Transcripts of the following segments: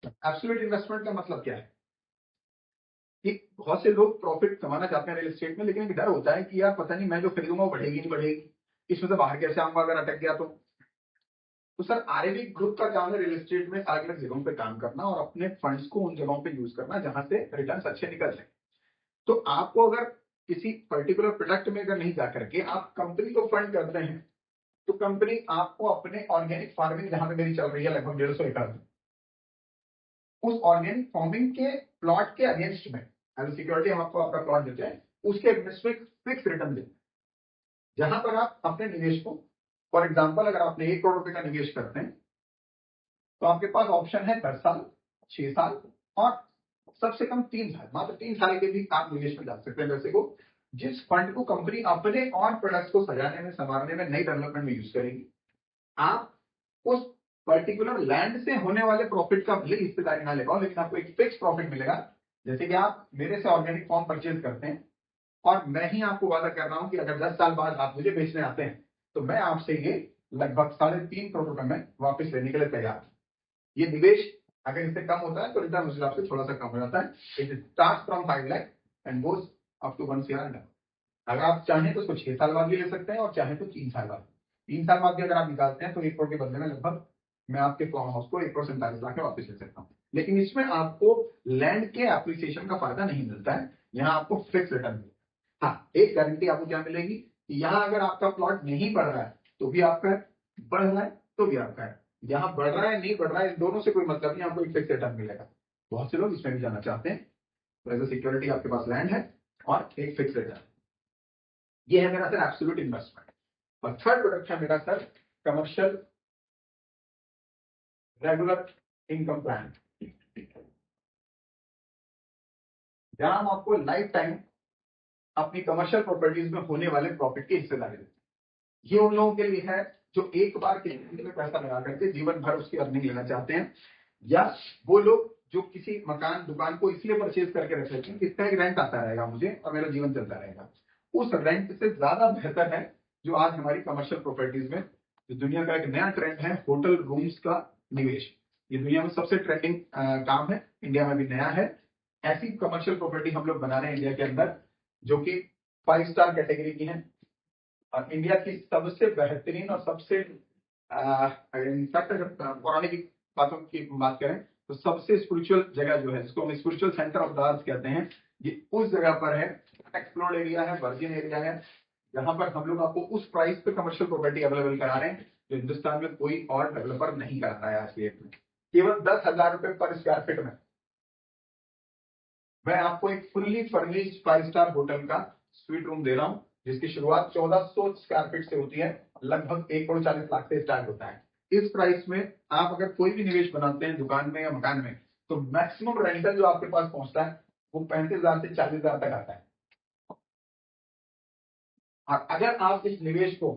Absolute investment का मतलब क्या है कि बहुत से लोग प्रॉफिट कमाना चाहते हैं रियल एस्टेट में, लेकिन एक डर होता है कि यार पता नहीं मैं जो खरीदूंगा वो बढ़ेगी नहीं बढ़ेगी, इसमें से बाहर कैसे आऊंगा अगर अटक गया तो सर आरएवी ग्रुप का काम है रियल एस्टेट में अलग अलग जगहों पे काम करना और अपने फंड्स को उन जगहों पे यूज करना जहां से रिटर्न अच्छे निकल जाए। तो आपको अगर किसी पर्टिकुलर प्रोडक्ट में अगर नहीं जाकर के आप कंपनी को फंड करते हैं, तो कंपनी आपको अपने ऑर्गेनिक फार्मिंग जहां पे मेरी चल रही है लगभग 150 एकड़, उस ऑर्गेनिक फार्मिंग के प्लॉट के अगेंस्ट में एज सिक्योरिटी हम आपको आपका प्लॉट देते हैं, उसके अगेंस्ट में फिक्स रिटर्न देते हैं, जहां पर आप अपने निवेश को, फॉर एग्जाम्पल अगर आपने 1 करोड़ रुपए का निवेश करते हैं तो आपके पास ऑप्शन है 10 साल, 6 साल और सबसे कम 3 साल, मात्र 3 साल के भी आप निवेश में जा सकते हैं पैसे को, जिस फंड को कंपनी अपने और प्रोडक्ट्स को सजाने में संवारने में नई डेवलपमेंट में यूज करेगी। आप उस पर्टिकुलर लैंड से होने वाले प्रॉफिट का भले हिस्सेदारी ना ले पाओ, लेकिन आपको एक फिक्स प्रॉफिट मिलेगा। जैसे कि आप मेरे से ऑर्गेनिक फॉर्म परचेज करते हैं और मैं ही आपको वादा कर रहा हूं कि अगर 10 साल बाद आप मुझे बेचने आते हैं तो मैं आपसे ये लगभग 3.5 करोड़ रुपए में वापस लेने के लिए तैयार हूं। ये निवेश अगर इससे कम होता है तो रिटर्न उस हिसाब से थोड़ा सा कम हो जाता है। It starts from 5 lakh and goes up to 1 CR। अगर आप चाहें तो उसको 6 साल बाद भी ले सकते हैं और चाहें तो 3 साल बाद। 3 साल बाद भी अगर आप निकालते हैं तो 1 करोड़ के बदले में लगभग मैं आपके फार्म हाउस को 1 करोड़ 47 लाख में वापस ले सकता हूँ। लेकिन इसमें आपको लैंड के एप्रिसिएशन का फायदा नहीं मिलता है, यहाँ आपको फिक्स रिटर्न मिलेगा। हाँ, एक गारंटी आपको क्या मिलेगी कि यहाँ अगर आपका प्लॉट नहीं बढ़ रहा है तो भी आपका है, बढ़ रहा है तो भी आपका है। यहाँ बढ़ रहा है नहीं बढ़ रहा है इन दोनों से कोई मतलब नहीं, आपको एक फिक्स रिटर्न मिलेगा। बहुत से लोग इसमें भी जाना चाहते हैं, तो एज अ सिक्योरिटी आपके पास लैंड है और एक फिक्स रिटर्न। ये है मेरा सर एब्सोल्यूट इन्वेस्टमेंट। और थर्ड प्रोडक्ट है मेरा sir commercial regular income plan, जहां हम आपको लाइफ टाइम अपनी कमर्शियल प्रॉपर्टीज में होने वाले प्रॉफिट की हिस्सेदारी देते हैं। ये उन लोगों के लिए है जो एक बार के में पैसा लगा करके जीवन भर उसकी अर्निंग लेना चाहते हैं, या वो लोग जो किसी मकान दुकान को इसलिए परचेज करके रख लेते हैं कि इसका एक रेंट आता रहेगा मुझे और मेरा जीवन चलता रहेगा। उस रेंट से ज्यादा बेहतर है जो आज हमारी कमर्शियल प्रॉपर्टीज में जो दुनिया का एक नया ट्रेंड है, होटल रूम्स का निवेश। ये दुनिया में सबसे ट्रेंडिंग काम है, इंडिया में भी नया है। ऐसी कमर्शियल प्रॉपर्टी हम लोग बना रहे हैं इंडिया के अंदर जो कि 5 स्टार कैटेगरी की है और इंडिया की सबसे बेहतरीन और सबसे इनफैक्ट अगर पौराणिक बातों की बात करें तो सबसे स्पिरिचुअल जगह जो है जिसको हम spiritual centre of the earth कहते हैं, ये उस जगह पर है। एक्सप्लोर्ड एरिया है, वर्जिन एरिया है, जहां पर हम लोग आपको उस प्राइस पे कमर्शियल प्रॉपर्टी अवेलेबल करा रहे हैं जो हिंदुस्तान में कोई और डेवलपर नहीं कर रहा है आज के डेट में। केवल 10,000 रुपए पर स्क्वायर फीट में मैं आपको एक फुल्ली फर्निश्ड 5 स्टार होटल का स्वीट रूम दे रहा हूं, जिसकी शुरुआत 1400 स्क्वायर फीट से होती है, लगभग 1 करोड़ 40 लाख से स्टार्ट होता है। इस प्राइस में आप अगर कोई भी निवेश बनाते हैं दुकान में या मकान में, तो मैक्सिमम रेंटल जो आपके पास पहुंचता है वो 35,000 से 40,000 तक आता है। और अगर आप इस निवेश को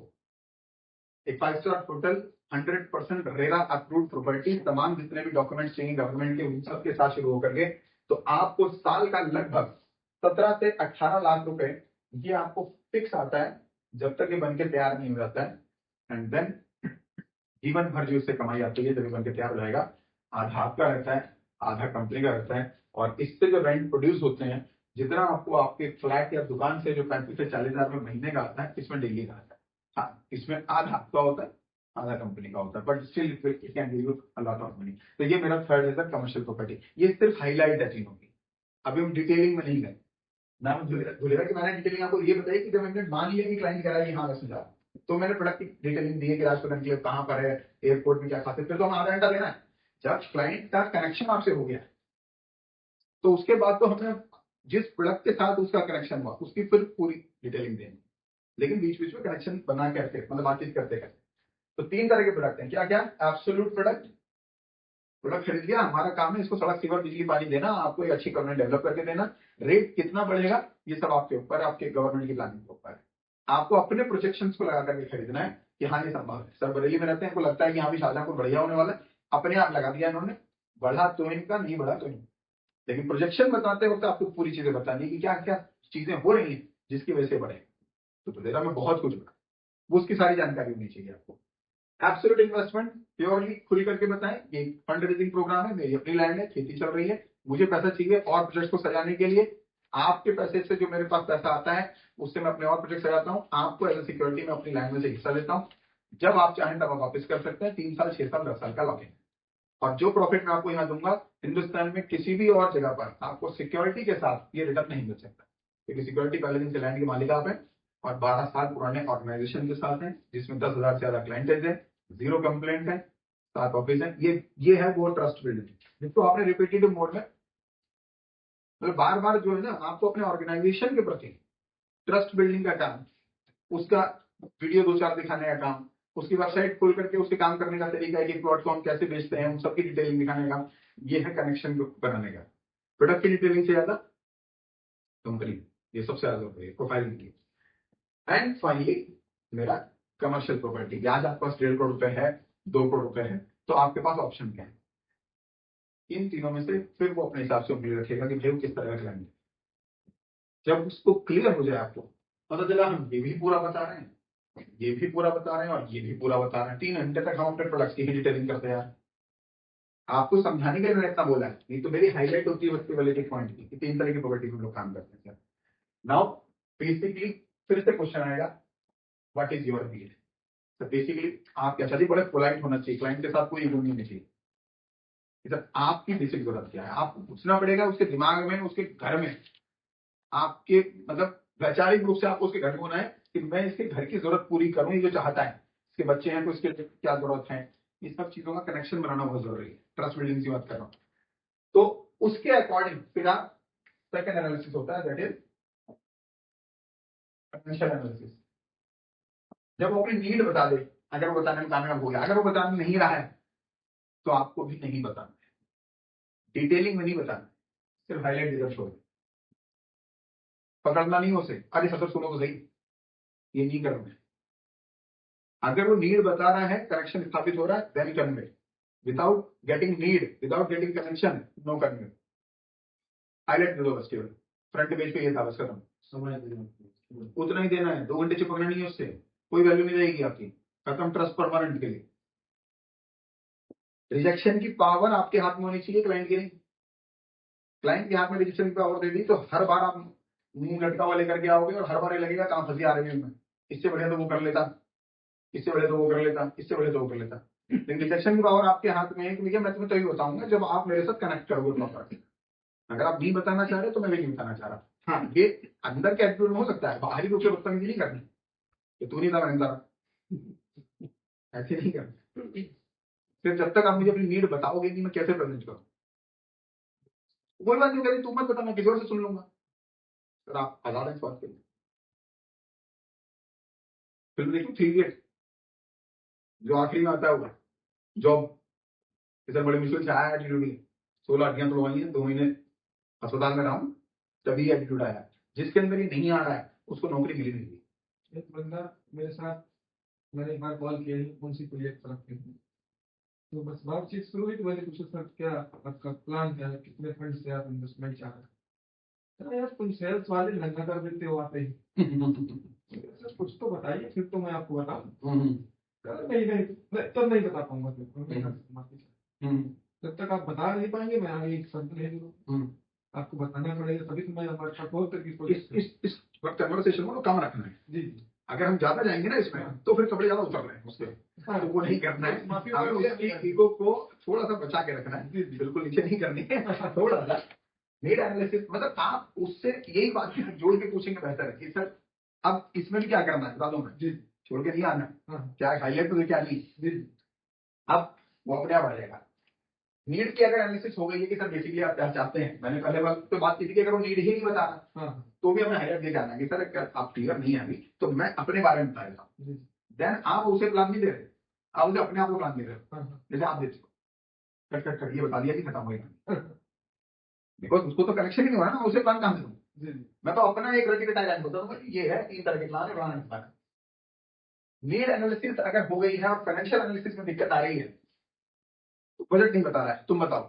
एक 5 star hotel 100% RERA approved property, तमाम जितने भी डॉक्यूमेंट चाहिए गवर्नमेंट के उन सब के साथ शुरू होकर के, तो आपको साल का लगभग 17 से 18 लाख रुपए ये आपको फिक्स आता है जब तक ये बन के तैयार नहीं हो जाता है। एंड देन जीवन भर जो इससे कमाई आती है जब ये बन के तैयार हो जाएगा, आधा आपका रहता है, आधा कंपनी का रहता है। और इससे जो रेंट प्रोड्यूस होते हैं, जितना आपको आपके फ्लैट या दुकान से जो 35 से 40,000 रुपए महीने का आता है, इसमें डेली का आता है। हाँ, इसमें आधा आपका होता है, आधा कंपनी का होता है, but still it can give you a lot of money. तो ये मेरा थर्ड है सर कमर्शियल प्रॉपर्टी। ये सिर्फ हाईलाइट है चीजों की, अभी हम डिटेलिंग में नहीं गए। नाम भूलेगा कि मैंने डिटेलिंग आपको ये बताई कि जब हमने मान लिया कि क्लाइंट कह रहा है कि हाँ मैं समझा, तो मैंने प्रोडक्ट की डिटेलिंग दी है कि राजपुर एनक्लेव कहाँ पर है, एयरपोर्ट में क्या खासियत, फिर तो हम आधा घंटा लेना है। जब क्लाइंट का कनेक्शन आपसे हो गया तो उसके बाद तो हमने जिस प्रोडक्ट के साथ उसका कनेक्शन हुआ उसकी फिर पूरी डिटेलिंग देनी, लेकिन बीच बीच में कनेक्शन बना करके मतलब बातचीत करते करते। तो 3 तरह के प्रोडक्ट हैं, क्या क्या? एब्सोल्यूट प्रोडक्ट, प्रोडक्ट खरीद लिया, हमारा काम है इसको सड़क सीवर बिजली पानी देना, आपको एक अच्छी कॉलोनी डेवलप करके देना। रेट कितना बढ़ेगा ये सब आपके ऊपर, आपके गवर्नमेंट की प्लानिंग के ऊपर है। आपको अपने प्रोजेक्शंस को लगा करके खरीदना है कि हाँ ये संभव है। सर बरेली में रहते हैं, आपको लगता है कि यहाँ भी शाहजहांपुर बढ़िया होने वाला है, अपने आप लगा दिया इन्होंने, बढ़ा तो इनका, नहीं बढ़ा तो नहीं। लेकिन प्रोजेक्शन बताते वक्त आपको पूरी चीजें बतानी है कि क्या क्या चीजें हो रही है जिसकी वजह से बढ़े। तो बरेला में बहुत कुछ बढ़ा, वो उसकी सारी जानकारी होनी चाहिए आपको। एब्सोल्यूट इन्वेस्टमेंट प्योरली खुल करके बताएं, ये फंड रेजिंग प्रोग्राम है, मेरी अपनी लैंड है, खेती चल रही है, मुझे पैसा चाहिए और प्रोजेक्ट को सजाने के लिए। आपके पैसे से जो मेरे पास पैसा आता है उससे मैं अपने और प्रोजेक्ट सजाता हूँ, आपको एज ए सिक्योरिटी में अपनी लैंड में से हिस्सा देता हूँ। जब आप चाहें तब आप वापस कर सकते हैं, 3 साल 6 साल 10 साल का लॉकिंग। और जो प्रॉफिट मैं आपको यहाँ दूंगा, हिंदुस्तान में किसी भी और जगह पर आपको सिक्योरिटी के साथ ये रिटर्न नहीं मिल सकता, क्योंकि सिक्योरिटी पहले दिन से लैंड के मालिक आप हैं और 12 साल पुराने ऑर्गेनाइजेशन के साथ हैं, जिसमें 10,000 से ज्यादा क्लाइंटेज है, 0 कंप्लेंट है, 7 ऑफिस है। ये है वो ट्रस्ट बिल्डिंग जिसको आपने रिपीटेटिव मोड में, मतलब बार बार जो है ना, आपको अपने ऑर्गेनाइजेशन के प्रति ट्रस्ट बिल्डिंग का काम, उसका वीडियो 2-4 दिखाने का काम, उसकी वेबसाइट खोल करके उसके काम करने का तरीका है कि प्लॉट को हम कैसे बेचते हैं, उन सबकी डिटेलिंग दिखाने का, ये है कनेक्शन बनाने का। प्रोडक्ट की डिटेलिंग से ज्यादा कंपनी, ये सबसे ज्यादा जरूरी है प्रोफाइलिंग की। एंड फाइनली मेरा कमर्शियल प्रॉपर्टी, आज आपके पास 1.5 करोड़ रुपए है, 2 करोड़ रुपए है, तो आपके पास ऑप्शन क्या है? इन तीनों में से फिर वो अपने हिसाब से उंगली रखेगा कि भाई किस तरह का क्लाइंट। जब उसको क्लियर हो जाए, आपको पता चला हम ये भी पूरा बता रहे हैं, ये भी पूरा बता रहे हैं और ये भी पूरा बता रहे हैं, 3 घंटे तक हम अपने प्रोडक्ट्स की ही डिटेलिंग करते हैं। आपको समझाने के लिए मैंने इतना बोला है, नहीं तो मेरी हाईलाइट होती है बच्चे वाले के पॉइंट की, 3 तरह की प्रॉपर्टी में लोग काम करते हैं। नाउ बेसिकली फिर से क्वेश्चन आएगा, व्हाट इज योर नीड? तो बेसिकली आप क्या चाहते हैं? बड़े पोलाइट होना चाहिए, क्लाइंट के साथ कोई ईगो नहीं होनी चाहिए। सर आपकी बेसिक जरूरत क्या है, आपको पूछना पड़ेगा उसके दिमाग में, उसके घर में, आपके मतलब वैचारिक रूप से आपको उसके घर में होना है कि मैं इसके घर की जरूरत पूरी करूं, ये जो चाहता है, इसके बच्चे हैं तो इसके क्या जरूरत है, ये सब चीजों का कनेक्शन बनाना बहुत जरूरी है। ट्रस्ट बिल्डिंग की बात कर रहा हूं, तो उसके अकॉर्डिंग फिर आप सेकंड एनालिसिस होता है, दैट इज फाइनेंशियल एनालिसिस। जब वो अपनी नीड बता दे, अगर वो बताने में कामयाब हो गया, अगर वो बताने नहीं रहा है तो आपको भी नहीं बताना है, डिटेलिंग में नहीं बताना, सिर्फ हाईलाइट देकर छोड़, पकड़ना नहीं उसे, अरे सदर सुनो तो सही, ये नहीं करना है। अगर वो नीड बता रहा है, कनेक्शन स्थापित हो रहा है, then convey. Without getting need, without getting connection, no convey. Highlight दे दो बस, केवल फ्रंट पेज पे ये था, बस खत्म। समय देना, उतना ही देना है, 2 घंटे चिपकना नहीं है उससे, कोई वैल्यू नहीं रहेगी आपकी, खत्म, ट्रस्ट परमानेंट के लिए। रिजेक्शन की पावर आपके हाथ में होनी चाहिए, क्लाइंट की नहीं। क्लाइंट के हाथ में रिजेक्शन की पावर दे दी तो हर बार आप मुंह लटका हुआ लेकर के आओगे और हर बार ये लगेगा कहां फंसी आ रही है मैं, इससे बढ़िया तो वो कर लेता, इससे बढ़िया तो वो कर लेता, इससे बढ़िया तो वो कर लेता। लेकिन रिजेक्शन की पावर आपके हाथ में है कि भैया मैं तुम्हें तभी बताऊंगा जब आप मेरे साथ कनेक्ट करोगे प्रॉपर। अगर आप नहीं बताना चाह रहे तो मैं भी नहीं बताना चाह रहा। हाँ, ये अंदर के एटीट्यूड में हो सकता है, बाहरी रूप से बदतमीजी नहीं करनी कि तू नहीं था मैं था, ऐसे नहीं करना। फिर जब तक आप मुझे अपनी नीड बताओगे नहीं, मैं कैसे प्रेजेंट करूँ? कोई बात नहीं करी, तू मत बता, मैं किसी और से सुन लूंगा। सर आप आजाद हैं इस बात के लिए। फिल्म देखी 3 इडियट, जो आखिरी में आता हुआ जॉब, सर बड़े मुश्किल से आया एटीट्यूड, 16 हड्डियां तोड़वाई हैं, 2 महीने अस्पताल में रहा हूं, तभी एटीट्यूड आया। जिसके अंदर ये नहीं आ रहा है उसको नौकरी मिली नहीं। एक बंदा मेरे साथ, मैंने एक बार कॉल किया मुंशी प्रोजेक्ट तरफ के, तो बस बातचीत शुरू हुई तो मैंने पूछा सर क्या आपका प्लान क्या है, कितने फंड से आप इन्वेस्टमेंट चाह रहे हैं? सर यार तुम सेल्स वाले धंधा कर देते हो आते ही, सर कुछ तो बताइए फिर तो मैं आपको बताऊं। नहीं नहीं मैं तब नहीं बता पाऊंगा, जब तक आप बता नहीं पाएंगे मैं आगे एक शब्द नहीं दूंगा, आपको बताना पड़ेगा तभी तो मैं इस कन्वर्सेशन को कम रखना है जी। अगर हम ज्यादा जाएंगे ना इसमें तो फिर कपड़े ज्यादा उतर रहे हैं उसके, तो वो नहीं करना है। ईगो को थोड़ा सा बचा के रखना है, बिल्कुल नीचे नहीं करनी है, थोड़ा सा नीड एनालिसिस। मतलब आप उससे यही बात जोड़ के पूछेंगे बेहतर है कि सर अब इसमें भी क्या करना है, बता दो मैं जी, छोड़ के नहीं आना, क्या हाईलाइट तो क्या नहीं, अब वो अपने आप आ जाएगा। नीड की अगर एनालिसिस हो गई है कि सर बेसिकली आप क्या चाहते हैं, मैंने पहले वक्त पे बात की थी कि अगर वो नीड ही नहीं बता रहा तो भी हमें हाईलाइट दे जाना है कि सर अगर आप क्लियर नहीं है अभी तो मैं अपने बारे में बता देता हूँ। देन आप उसे प्लान नहीं दे रहे, आप उसे अपने आप को प्लान दे रहे हो, जैसे आप देते हो कट कट कट ये बता दिया कि खत्म हो गया, बिकॉज उसको तो कनेक्शन ही नहीं हो रहा ना, उसे प्लान कहां से दूं? मैं तो अपना एक रटी का टाइम होता हूँ, ये है 3 तरह के प्लान है, प्लान है। नीड एनालिसिस अगर हो गई है और फाइनेंशियल एनालिसिस में दिक्कत आ रही है, बजट नहीं बता रहा है, तुम बताओ,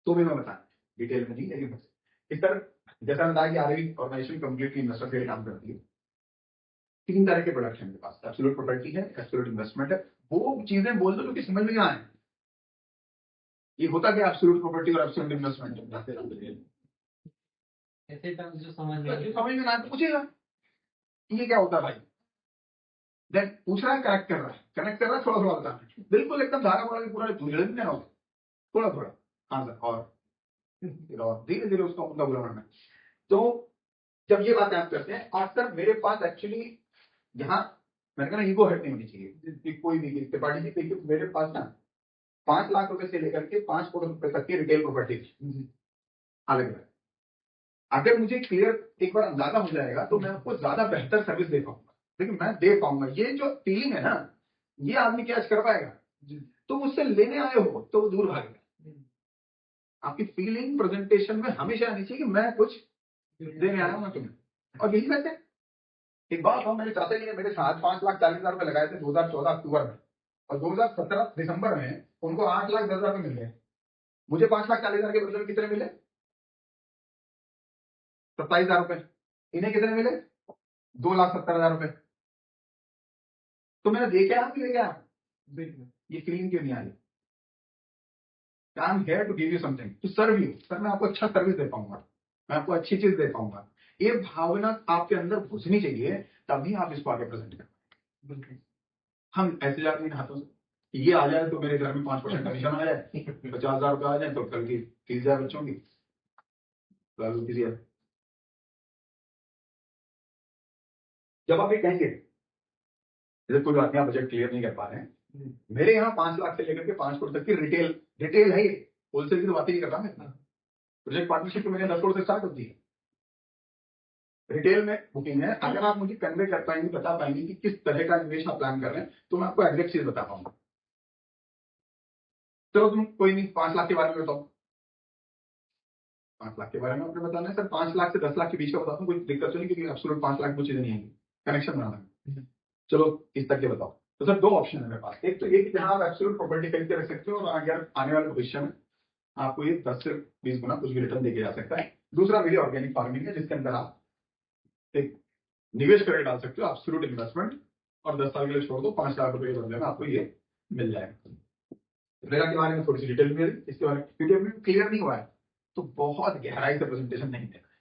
तो भी मैं बता डिटेल में नहीं, लेकिन इस तरह जैसा मैंने कहा कि आरवी ऑर्गेनाइजेशन कंप्लीटली इन्वेस्टर के काम करती है। 3 तरह के प्रोडक्ट हैं मेरे पास, एब्सोल्यूट प्रॉपर्टी है, एब्सोल्यूट इन्वेस्टमेंट है, वो चीजें बोल दो जो कि समझ में ना आए। ये होता क्या एब्सोल्यूट प्रॉपर्टी और एब्सोल्यूट इन्वेस्टमेंट, ऐसे टर्म्स जो समझ में जो समझ में ना आए तो पूछेगा ये क्या होता है भाई। देन पूछ रहा है, कनेक्ट कर रहा है, कनेक्ट कर रहा है, थोड़ा थोड़ा बता रहा है, बिल्कुल एकदम धारा बोला पूरा धुंधले में ना हो, थोड़ा थोड़ा। हाँ सर, और धीरे धीरे उसका मुद्दा बुलाना है। तो जब ये बातें आप करते हैं, और सर मेरे पास एक्चुअली यहाँ मैंने कहा ईगो हर्ट नहीं होनी चाहिए कोई भी त्रिपाठी जी, देखिए मेरे पास ना 5 लाख रुपए से लेकर के 5 करोड़ रुपए तक की रिटेल प्रॉपर्टी अलग अलग। अगर मुझे क्लियर एक बार अंदाजा हो जाएगा तो मैं आपको ज्यादा बेहतर सर्विस दे पाऊंगा, लेकिन मैं दे पाऊंगा। ये जो फीलिंग है ना, ये आदमी कैच कर पाएगा। तो मुझसे लेने आए हो तो वो दूर भागेगा। आपकी फीलिंग प्रेजेंटेशन में हमेशा आनी चाहिए कि मैं कुछ देने आया हूं मैं तुम्हें। और यही वैसे एक बात हो, मेरे चाचा जी ने मेरे साथ 5,40,000 रुपए लगाए थे 2014 अक्टूबर में, और 2017 दिसंबर में उनको 8,10,000 रुपए मिल गए। मुझे 5,40,000 के बदले में कितने मिले? 27,000 रुपए। इन्हें कितने मिले? 2,70,000 रुपए। तो मैंने देखा आप ले गया, ये फीलिंग क्यों नहीं आई? I am here to give you something to serve you. Sir मैं आपको अच्छा सर्विस दे पाऊंगा, मैं आपको अच्छी चीज दे पाऊंगा। ये भावना आपके अंदर घुसनी चाहिए, तभी आप इसको आगे प्रेजेंट करें। हम ऐसे जाते हैं हाथों से, ये आ जाए तो मेरे घर में 5% कमीशन आ जाए, 50,000 रुपये आ जाए तो कल की 30,000 बच्चों की किसी। जब आप ये कहेंगे जैसे कोई बात नहीं आप बजट क्लियर नहीं कर पा रहे हैं, मेरे यहाँ 5 लाख से लेकर के 5 करोड़ तक की रिटेल है। ये होलसेल की तो बात ही नहीं कर रहा मैं। प्रोजेक्ट पार्टनरशिप तो मेरे 10 करोड़ से स्टार्ट होती है, रिटेल में बुकिंग है। अगर आप मुझे कन्वे कर पाएंगे, बता पाएंगे कि किस तरह का निवेश आप प्लान कर रहे हैं, तो मैं आपको एग्जैक्ट चीज बता पाऊंगा। चलो तुम कोई नहीं 5 लाख के बारे में बताओ। 5 लाख के बारे में आपने बताना है सर, 5 लाख से 10 लाख के बीच का बताता हूँ, कोई दिक्कत तो नहीं, क्योंकि एब्सोल्यूट 5 लाख वो चीजें नहीं आएंगी, कनेक्शन बनाना है। चलो इस तक के बताओ। तो सर 2 ऑप्शन है मेरे पास, एक तो ये कि जहां आप एब्सोल्यूट प्रॉपर्टी खरीद के रख सकते हो और अगर आने वाले भविष्य में आपको ये 10 से 20 गुना कुछ भी रिटर्न देके जा सकता है। दूसरा मेरी ऑर्गेनिक फार्मिंग है, जिसके अंदर आप एक निवेश करके डाल सकते हो एब्सोल्यूट इन्वेस्टमेंट, और 10 साल के लिए छोड़ दो, 5 लाख रुपए के बदले में आपको ये मिल जाएगा। मेरा के बारे में थोड़ी सी डिटेल में इसके बारे में, क्योंकि अभी क्लियर नहीं हुआ है तो बहुत गहराई से प्रेजेंटेशन नहीं देना है।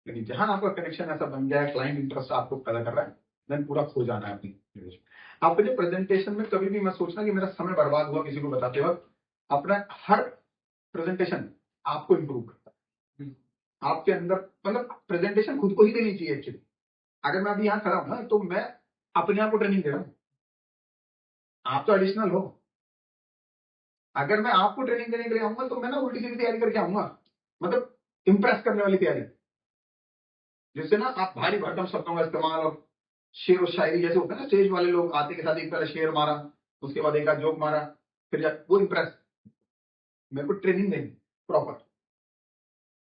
लेकिन जहां आपका कनेक्शन ऐसा बन गया है, क्लाइंट इंटरेस्ट आपको पैदा कर रहा है, देन पूरा खो जाना है अपनी निवेश। आपके जो प्रेजेंटेशन में कभी भी मत सोचना कि मेरा समय बर्बाद हुआ किसी को बताते वक्त। अपना हर प्रेजेंटेशन आपको इंप्रूव करता है। आपके अंदर मतलब प्रेजेंटेशन खुद को ही देनी चाहिए एक्चुअली। अगर मैं अभी यहाँ खड़ा हूं ना, तो मैं अपने आप को ट्रेनिंग दे रहा हूँ, आप तो एडिशनल हो। अगर मैं आपको ट्रेनिंग देने के लिए आऊंगा तो मैं ना उल्टी सीधी तैयारी करके आऊंगा, मतलब इंप्रेस करने वाली तैयारी, जिससे ना आप भारी भरकम शब्दों का इस्तेमाल और शेर और शायरी जैसे होता है ना, स्टेज वाले लोग आते के साथ एक पहले शेर मारा, उसके बाद एक आध जोक मारा, फिर वो इंप्रेस। मेरे को ट्रेनिंग देनी प्रॉपर,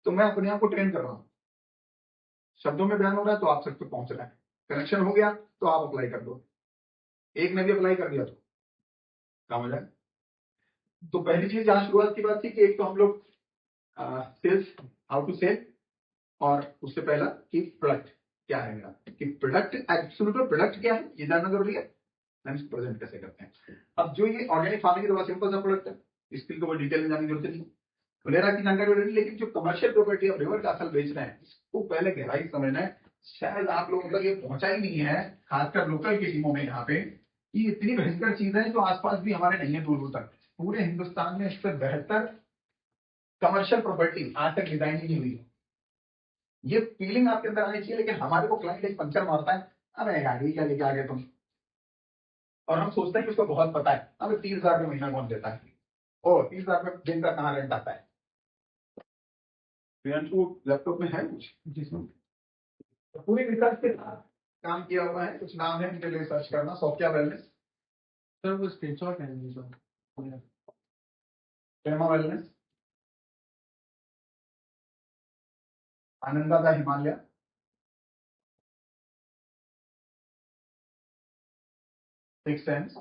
तो मैं अपने आप को ट्रेन कर रहा हूँ। शब्दों में बयान हो रहा है तो आप सब तक पहुंच रहा है, कनेक्शन हो गया तो आप अप्लाई कर दो। एक ने भी अप्लाई कर दिया तो काम हो जाए। तो पहली चीज जहां शुरुआत की बात थी कि एक तो हम लोग सेल्स, हाउ टू सेल, और उससे पहला कि प्रोडक्ट क्या है मेरा, कि प्रोडक्ट एब्सोल्यूट प्रोडक्ट क्या है ये जानना जरूरी है, हम इसको प्रेजेंट कैसे करते हैं। अब जो ये ऑर्गेनिक फार्मिंग तो सिंपल सा प्रोडक्ट है, इसकी तो कोई डिटेल में जाने की जरूरत नहीं, वगैरह की जानकारी नहीं। लेकिन जो कमर्शियल प्रॉपर्टी आप रिवर कासल बेच रहे हैं, इसको पहले गहराई समझना है। शायद आप लोगों तक ये पहुंचा ही नहीं है, खासकर लोकल की टीमों में यहाँ पे, कि इतनी भयंकर चीज है जो आसपास भी हमारे नहीं है दूर दूर तक। पूरे हिंदुस्तान में इससे बेहतर कमर्शियल प्रॉपर्टी आज तक डिजाइन ही नहीं हुई है। ये फीलिंग आपके अंदर आनी चाहिए। लेकिन हमारे को क्लाइंट एक पंचर मारता है, अरे यार ये क्या लेके आ गए तुम, और हम सोचते हैं कि उसको बहुत पता है, अब 30,000 रुपये महीना कौन देता है, ओ 30,000 रुपये दिन का कहाँ रेंट आता है। लैपटॉप में है कुछ जिसमें तो पूरी रिसर्च के साथ काम किया हुआ है, कुछ नाम है उनके लिए सर्च करना, सौख्या वेलनेस, सर वो स्क्रीनशॉट है जो प्रेमा वेलनेस, आनंदा दा हिमालय, सिक्स सेंस।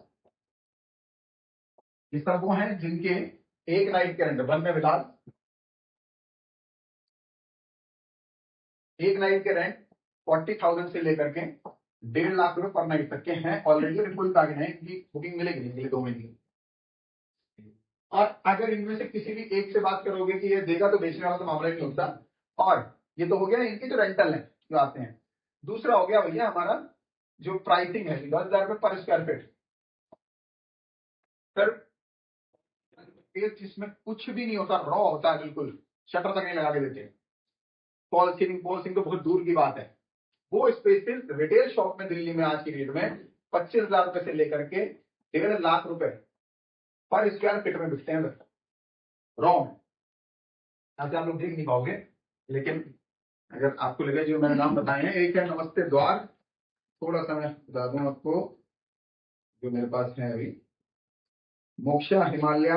ये सब वो हैं जिनके एक नाइट के रेंट वन में फिलहाल एक नाइट के रेंट 40,000 से लेकर के 1.5 लाख पर नाइट तक के हैं ऑलरेडी, फुल पैकेज है, इनकी बुकिंग मिलेगी नहीं अगले 2 महीने की। और अगर इनमें से किसी भी एक से बात करोगे कि ये देगा तो बेचने वाला तो मामला ही नहीं होता। और ये तो हो गया इनके जो रेंटल है जो आते हैं। दूसरा हो गया भैया हमारा जो प्राइसिंग है 10,000 रुपये पर स्क्वायर फीट। फिर जिसमें कुछ भी नहीं होता, रॉ होता है, बिल्कुल शटर तक नहीं लगा के देते। पॉल सीलिंग तो बहुत दूर की बात है। वो स्पेसेस रिटेल शॉप में दिल्ली में आज की डेट में 25,000 रुपए से लेकर के 1.5 लाख रुपए पर स्क्वायर फीट में बिकते हैं रॉ में। ऐसे आप लोग देख नहीं पाओगे, लेकिन अगर आपको लगे जो मैंने नाम बताए हैं, एक है नमस्ते द्वार, थोड़ा सा मैं बता दूं आपको जो मेरे पास है अभी, मोक्षा हिमालय,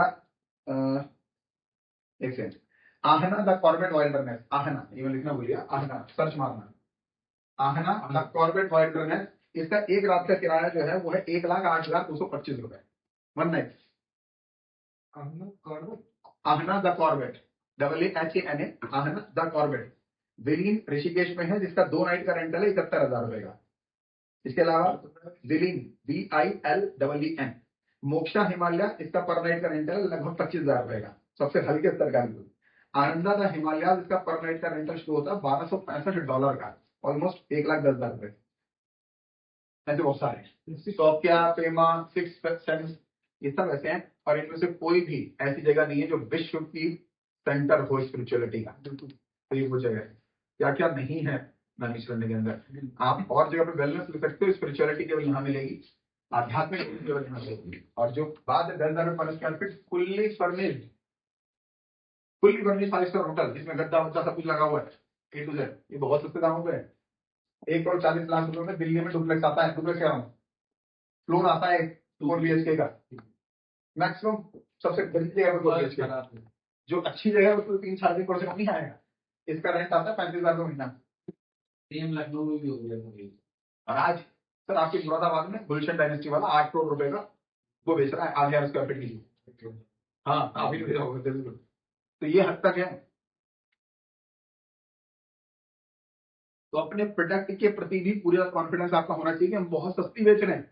एक second, Aahna the Corbett wilderness, Aahna ये लिखना भूलिए, आहना सर्च मारना, आहना द कॉर्बेट वाइल्डरनेस। इसका एक रात का किराया जो है वो है 1,08,225 रुपए 1 night. Aahna the Corbett, AHANA, Aahna the Corbett, विलीन ऋषिकेश में है, जिसका 2 नाइट का रेंटल है 71,000 रुपए का। इसके अलावा विलीन VILEEN, मोक्षा हिमालय, इसका पर नाइट का रेंटल लगभग 25,000 रुपए का, सबसे हल्के स्तर का। आनंदा द हिमालय, इसका पर नाइट का रेंटल शुरू होता है $1,265 का, ऑलमोस्ट 1,10,000 रुपए। ऐसे बहुत सारे सोफिया, पेमा, 6 सेंस, ये सब ऐसे हैं। और इनमें से कोई भी ऐसी जगह नहीं है जो विश्व की सेंटर हो स्पिरिचुअलिटी का। तो ये वो जगह है, क्या क्या नहीं है मैनेज करने के अंदर। आप और जगह पे वेलनेस ले सकते हो, स्पिरिचुअलिटी केवल यहाँ मिलेगी, आध्यात्मिक केवल यहाँ मिलेगी। और जो बात है 10,000 रुपए पर square feet, fully furnished 5 star hotel, जिसमें गद्दा वद्दा सब कुछ लगा हुआ है A to Z, ये बहुत सस्ते दामों पे है। 1,40,00,000 रुपए में दिल्ली में डुप्लेक्स आता है, डुप्लेक्स कह रहा हूँ, फ्लोर आता है 4 BHK का मैक्सिमम। सबसे गंदी जगह पर 4 BHK, जो अच्छी जगह है उसको 3-3.5 करोड़ से कम नहीं आएगा। इसका रेंट आता है 35,000 रुपए महीना। सेम लखनऊ में भी हो गया। और आज सर आपके मुरादाबाद में गुलशन डायनेस्टी वाला 8 करोड़ रुपए का वो बेच रहा है 8,000 स्क्वायर फीट की। हाँ आप ही बिल्कुल। तो ये हद तक है। तो अपने प्रोडक्ट के प्रति भी पूरा कॉन्फिडेंस आपका होना चाहिए कि हम बहुत सस्ती बेच रहे हैं,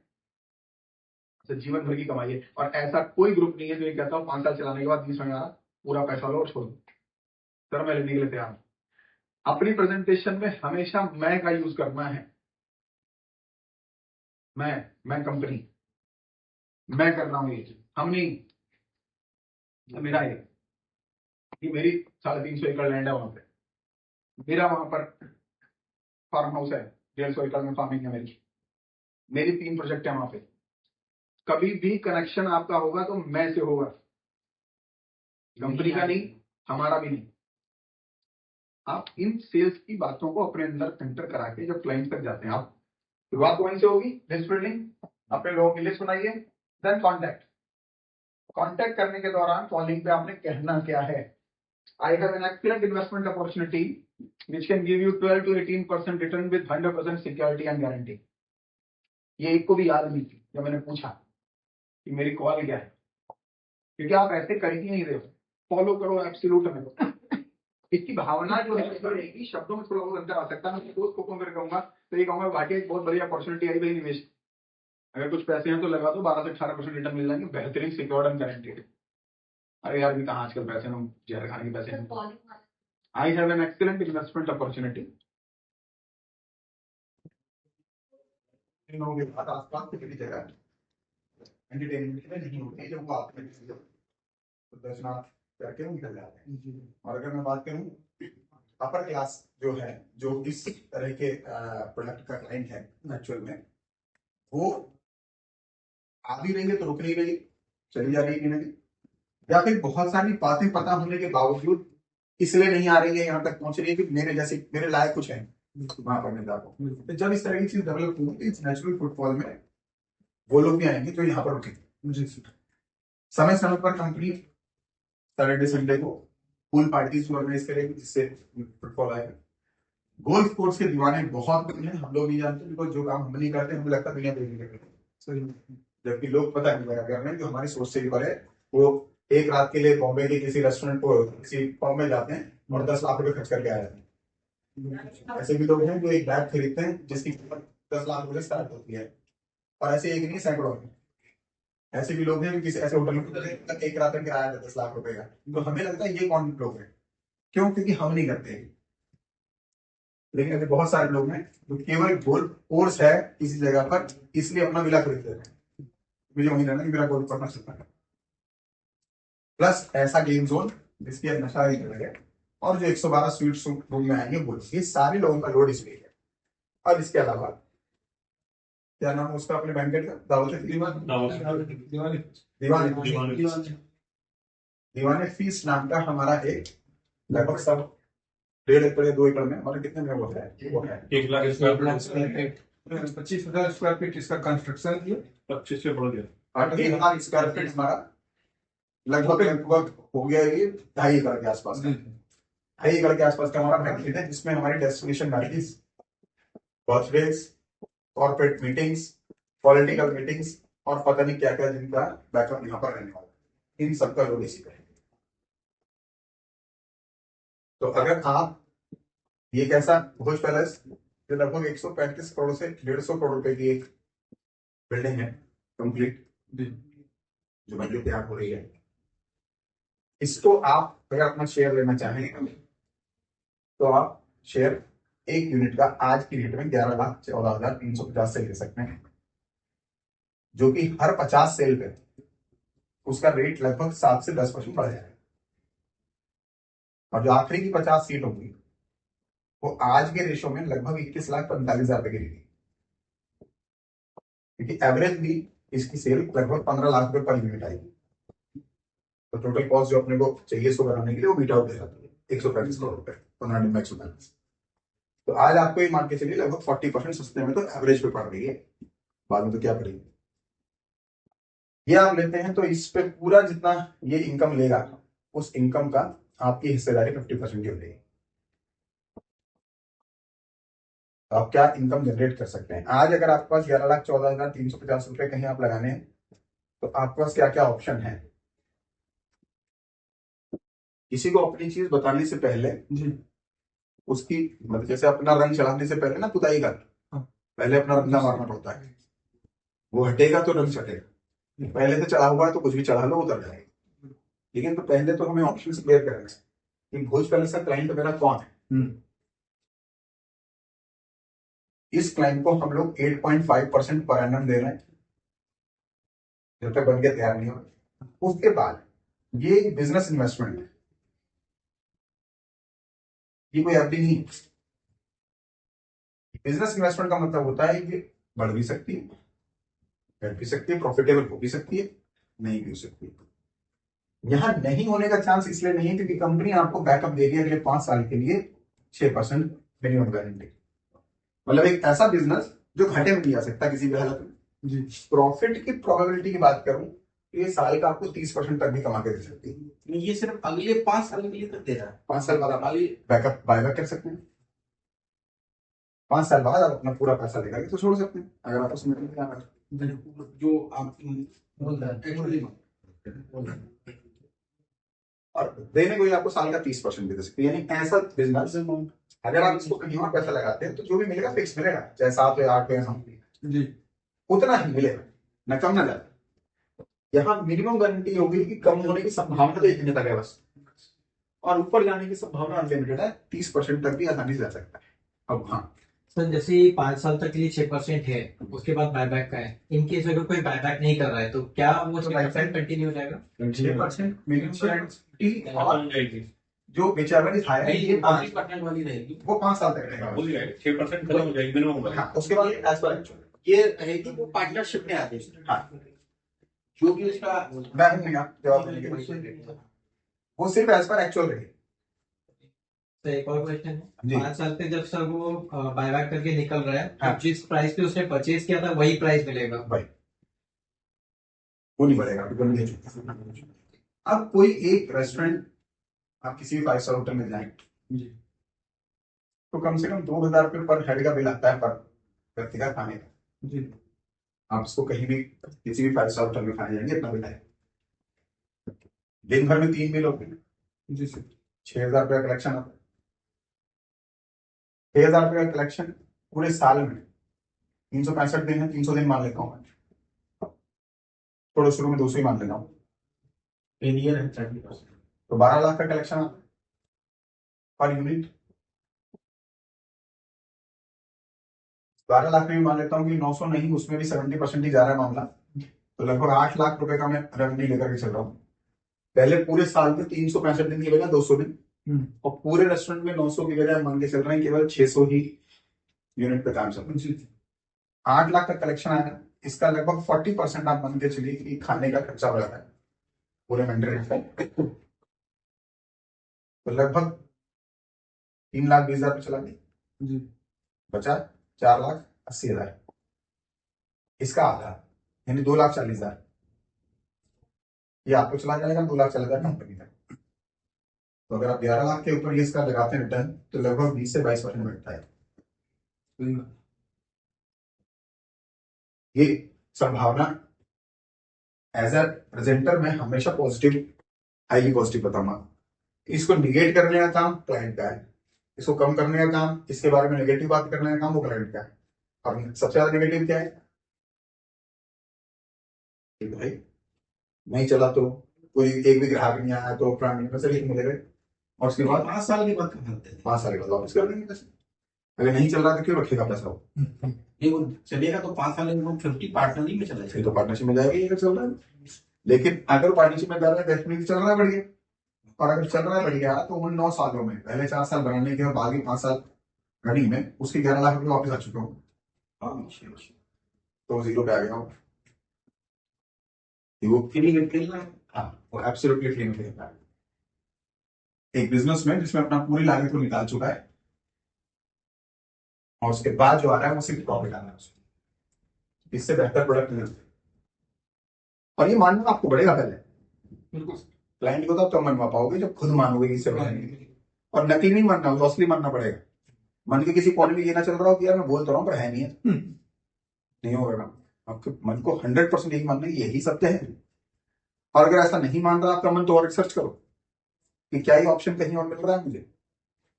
तो जीवन भर की कमाई है। और ऐसा कोई ग्रुप नहीं है जो ये कहता हूँ 5 साल चलाने के बाद 20 महीना पूरा पैसा लो और छोड़ दो, सर मैं लेने के लिए तैयार हूं। अपनी प्रेजेंटेशन में हमेशा मैं का यूज करना है। मैं कंपनी, मैं कर रहा हूं ये चीज, हम नहीं। मेरा है कि मेरी 350 एकड़ लैंड है वहां पे, मेरा वहां पर फार्म हाउस है, 150 एकड़ में फार्मिंग है मेरी 3 प्रोजेक्ट है वहां पे। कभी भी कनेक्शन आपका होगा तो मैं से होगा, कंपनी का नहीं, हमारा भी नहीं। आप इन सेल्स की बातों को अपने अंदर फिल्टर करा के जब क्लाइंट तक जाते हैं, आप शुरुआत वहीं से होगी, लिस्ट बिल्डिंग, अपने लोगों की लिस्ट बनाइए, देन कॉन्टैक्ट करने के दौरान कॉलिंग पे आपने कहना क्या है, I have an excellent investment opportunity which can give you 12 to 18% return with 100% security and guarantee. ये एक को भी याद नहीं थी जब मैंने पूछा कि मेरी कॉल क्या है, क्योंकि आप ऐसे कर ही नहीं रहे हो, फॉलो करो एब्सोल्यूट में। इसकी भावना जो है रहेगी, शब्दों में थोड़ा बहुत अंतर आ सकता है। मैं दोस्त को फोन करके कहूंगा तो ये कहूंगा भाटिया एक बहुत बड़ी अपॉर्चुनिटी आई भाई निवेश, अगर कुछ पैसे हैं तो लगा दो, 12 से 18% रिटर्न मिल जाएंगे, बेहतरीन सिक्योर्ड एंड गारंटेड। अरे यार भी कहाँ आजकल पैसे हम जहर खाने के पैसे हैं। I have an excellent investment opportunity. आसपास की किसी जगह एंटरटेनमेंट में नहीं होती, जब वो आते हैं तो दर्शनार्थ करके वो निकल जाते हैं। और अगर मैं बात करूं अपर क्लास जो है, जो इस तरह के प्रोडक्ट का क्लाइंट है एक्चुअल में, वो आ भी रही है तो रुक नहीं रही, चली जा रही है नहीं, या फिर बहुत सारी बातें पता होने के बावजूद इसलिए नहीं आ रही है, यहाँ तक पहुंच रही है कि मेरे जैसे मेरे लायक कुछ है वहां पर मिलता को। तो जब इस तरह की चीज डेवलप होगी तो इस नेचुरल फुटफॉल में वो लोग भी आएंगे जो यहाँ पर रुकेंगे। समय समय पर कंपनी सैटरडे संडे को पूल पार्टीज ऑर्गेनाइज करेगी जिससे फुटफॉल आएगा। गोल्फ कोर्स के दीवाने बहुत हैं, हम लोग नहीं जानते, बिकॉज जो काम हम नहीं करते हमें लगता दुनिया देखने के करते, जबकि लोग पता नहीं कर रहे हैं जो हमारी सोच से भी परे। वो एक रात के लिए बॉम्बे के किसी रेस्टोरेंट को किसी फॉर्म में जाते हैं और 10 लाख रुपए खर्च करके आ जाते हैं। ऐसे भी लोग हैं जो एक बैग खरीदते हैं जिसकी कीमत 10 लाख रुपए स्टार्ट होती है। और ऐसे एक नहीं, सैकड़ों हैं। ऐसे भी लोग हैं कि किसी ऐसे होटल में तक एक रात का किराया है 10 लाख रुपए का। तो हमें लगता है ये कौन लोग हैं, क्यों? क्योंकि हम नहीं करते। लेकिन ऐसे बहुत सारे लोग हैं जो केवल गोल्ड कोर्स है किसी जगह पर, इसलिए अपना विला खरीद रहे हैं। मुझे वही रहना कि मेरा गोल्ड पढ़ना सकता है, प्लस ऐसा गेम जोन जिसकी नशा ही अलग है, और जो 112 स्वीट्स रूम में आएंगे वो, ये सारे लोगों का लोड इसलिए है। और इसके अलावा क्या नाम है उसका अपने बैंकेट का, दावत दिवाली दीवाने दीवाने फीस नाम का हमारा एक लगभग सब 1.5 एकड़ या 2 एकड़ में हमारे कितने में वो है 1 lakh square feet 25,000 square feet इसका कंस्ट्रक्शन किया। 25 से बढ़ गया। 1 लाख स्क्वायर फीट हमारा लगभग लगभग हो गया ये 2.5 एकड़ के आसपास का। 2.5 एकड़ के आसपास का हमारा बैंकेट है, जिसमें हमारी destination marriages, birthdays, corporate meetings, political meetings और पता नहीं क्या क्या जिनका बैकअप यहाँ पर रहने वाला है, इन सबका लोग इसी का है। तो अगर आप ये कैसा भोज पैलेस जो लगभग 135 करोड़ से 150 करोड़ रुपए की एक बिल्डिंग है कंप्लीट, जो बनके तैयार हो रही है, इसको आप अगर अपना शेयर लेना चाहें तो आप शेयर एक यूनिट का आज की रेट में 11,14,350 से ले सकते हैं, जो कि हर 50 सेल पे उसका रेट लगभग 7 से 10% बढ़ जाएगा। और जो आखिरी की 50 सीट होंगी वो आज के रेशो में लगभग 21,45,000 रुपए की रहेगी, क्योंकि एवरेज भी इसकी सेल लगभग 15 लाख रुपए पर यूनिट आएगी। तो टोटल कॉस्ट जो अपने को चाहिए इसको बनाने के लिए वो बीट आउट हो जाती है 135 करोड़ रुपए 15 दिन में 145। तो आज आपको ये मान के चलिए लगभग 40% सस्ते में तो एवरेज पे पड़ रही है, बाद में तो क्या पड़ेगी। ये आप लेते हैं तो इस पे पूरा जितना ये इनकम लेगा उस इनकम का आपकी हिस्सेदारी 50% की हो जाएगी। तो आप क्या इनकम जनरेट कर सकते हैं आज, अगर आपके पास 11,14,350 रुपए कहीं आप लगाने हैं तो आपके पास क्या क्या ऑप्शन है। किसी को अपनी चीज बताने से पहले उसकी मतलब जैसे अपना रंग चढ़ाने से पहले ना पुताई का पहले अपना रंगा मारना पड़ता है, वो हटेगा तो रंग चढ़ेगा। पहले से चढ़ा हुआ है तो कुछ भी चढ़ा लो उतर जाएगा। लेकिन तो पहले तो हमें ऑप्शन क्लियर करना है कि भोज पैलेस का क्लाइंट मेरा कौन है। इस क्लाइंट को हम लोग 8.5% पर एनम दे रहे हैं जब तक बन के तैयार नहीं हो। उसके बाद ये बिजनेस इन्वेस्टमेंट है, ये कोई एफडी नहीं। बिजनेस इन्वेस्टमेंट का मतलब होता है कि बढ़ भी सकती है, घट भी सकती है, प्रॉफिटेबल हो भी सकती है, नहीं भी हो सकती है। यहां नहीं होने का चांस इसलिए नहीं है क्योंकि कंपनी आपको बैकअप देगी अगले 5 साल के लिए 6% मिनिमम गारंटी। मतलब एक ऐसा बिजनेस जो घाटे में नहीं जा सकता किसी भी हालत में। प्रॉफिट की प्रोबेबिलिटी की बात करूं तो ये साल का आपको 30% तक भी कमा के दे सकती है। ये सिर्फ अगले 5 साल के लिए तक दे रहा है। 5 साल बाद आप बैकअप बायबैक कर सकते हैं। 5 साल बाद आप अपना पूरा पैसा लेकर तो छोड़ सकते हैं अगर आप उसमें नहीं जाना है। जो आप बोल रहे हैं और देने को ही आपको साल का 30% भी दे सकते हैं। यानी ऐसा बिजनेस अगर आप इसको कहीं और पैसा लगाते हैं तो जो भी मिलेगा फिक्स मिलेगा, चाहे 7 या 8 या 9 उतना ही मिलेगा, न कम ना ज्यादा। यहाँ मिनिमम गारंटी होगी कि कम होने की संभावना तो इतने तक है बस, और ऊपर जाने की संभावना अनलिमिटेड है, 30% तक भी आसानी से जा सकता है। अब हाँ सर, जैसे 5 साल तक के लिए 6% है, उसके बाद बायबैक का है। इनकेस अगर कोई बायबैक नहीं कर रहा है तो क्या वो 6% कंटिन्यू हो जाएगा? 6% मिनिमम और जाएगी जो बेचारा हायर है ये 5% वाली रहेगी। वो 5 साल तक रहेगा। बोल जाएगा 6% खत्म हो जाएगी मिनिमम। हाँ, उसके बाद एज पर एक्चुअल ये रहेगी वो पार्टनरशिप में आती है। हाँ, जो भी उसका मैं हूं यहाँ जवाब देने के लिए। वो सिर्फ एज पर एक्चुअल रहेगी। तो एक और क्वेश्चन जी। है, 5 साल पे जब सर वो बायबैक करके निकल रहा है हाँ। तो जिस प्राइस पे उसने परचेज किया था वही प्राइस मिलेगा? भाई वो नहीं बढ़ेगा। अब कोई एक रेस्टोरेंट आप किसी भी 5 स्टार होटल में जाएं तो कम से कम 2,000 रुपये पर हेड का बिल आता है पर व्यक्ति का खाने का। आप इसको कहीं भी किसी भी 5 स्टार होटल में खाने जाएंगे इतना बिल आएगा। दिन भर में 3 मील होते हैं, 6,000 रुपये का कलेक्शन आता है। 6,000 रुपये का कलेक्शन पूरे साल में 365 दिन है, 300 दिन मान लेता हूँ मैं, थोड़ा शुरू में 200 ही मान लेता हूँ, इन ईयर है 30%। तो 12 लाख का कलेक्शन पर यूनिट। 12 लाख में भी मान लेता हूँ कि 900 नहीं, उसमें भी 70% ही जा रहा है मामला, तो लगभग 8 लाख रुपए का मैं रेवेन्यू लेकर के चल रहा हूँ। पहले पूरे साल में 365 दिन की बजाय 200 दिन, और पूरे रेस्टोरेंट में 900 की बजाय मान के चल रहे हैं केवल 600 ही यूनिट पे काम चल रहा है। 8 लाख का कलेक्शन आया, इसका लगभग 40% आप मान के चलिए कि खाने का खर्चा हो जाता है पूरे मेंटेनेंस का, तो लगभग 3,20,000 चला गया, बचा 4,80,000। इसका आधा यानी 2,40,000 ये आपको चला जाएगा, 2,40,000 कंपनी का। तो अगर आप 11 लाख के ऊपर ये इसका लगाते हैं रिटर्न, तो लगभग 20 से 22% बैठता है। ये संभावना एज ए प्रेजेंटर में हमेशा पॉजिटिव, हाईली पॉजिटिव बताऊंगा। इसको निगेट करने का काम क्लाइंट का है, इसको कम करने का काम, इसके बारे में नेगेटिव बात करने का काम वो क्लाइंट का है। और सबसे ज्यादा नेगेटिव क्या है कि भाई नहीं चला तो कोई एक भी ग्राहक नहीं आया तो प्राइम मिनिस्टर से मिलेगा, और उसके बाद 5 साल के बाद कमाते हैं। 5 साल के बाद वापस कर देंगे पैसे। अगर नहीं चल रहा तो क्यों रखेगा पैसा वो? ये वो चलेगा तो 5 साल में 50 पार्टनरशिप में चला फिर जाएगा। तो पार्टनरशिप में जाएगा ही अगर चल रहा है। लेकिन अगर पार्टनरशिप में जा रहा है डेफिनेटली चल रहा है बढ़िया, और अगर चल रहा है बढ़िया तो उन 9 सालों में पहले 4 साल बनाने के और बाकी 5 साल रनिंग में उसके 11 लाख रुपए वापस आ चुके हो, तो जीरो पे आ गया हूँ। वो क्लीन क्लीन हाँ, वो एब्सोल्युटली क्लीन है। एक बिजनेसमैन जिसमें अपना पूरी लागत को निकाल चुका है, और उसके बाद जो आ रहा है वो सिर्फ प्रॉफिट आ रहा है उसको, इससे बेहतर प्रोडक्ट नहीं। और ये मानना आपको बढ़ेगा पहले, बिल्कुल क्लाइंट को तो आप कम मनवा पाओगे जब खुद मानोगे कि इससे बढ़ेगा। और नकली नहीं मानना, वो असली मानना पड़ेगा। मन के किसी पॉइंट में ये ना चल रहा हो कि यार मैं बोल तो रहा हूँ पर है नहीं है, नहीं होगा काम। आपके मन को 100% यही मानना है यही सत्य है। और अगर ऐसा नहीं मान रहा आपका मन, तो और रिसर्च करो कि क्या ये ऑप्शन कहीं और मिल रहा है मुझे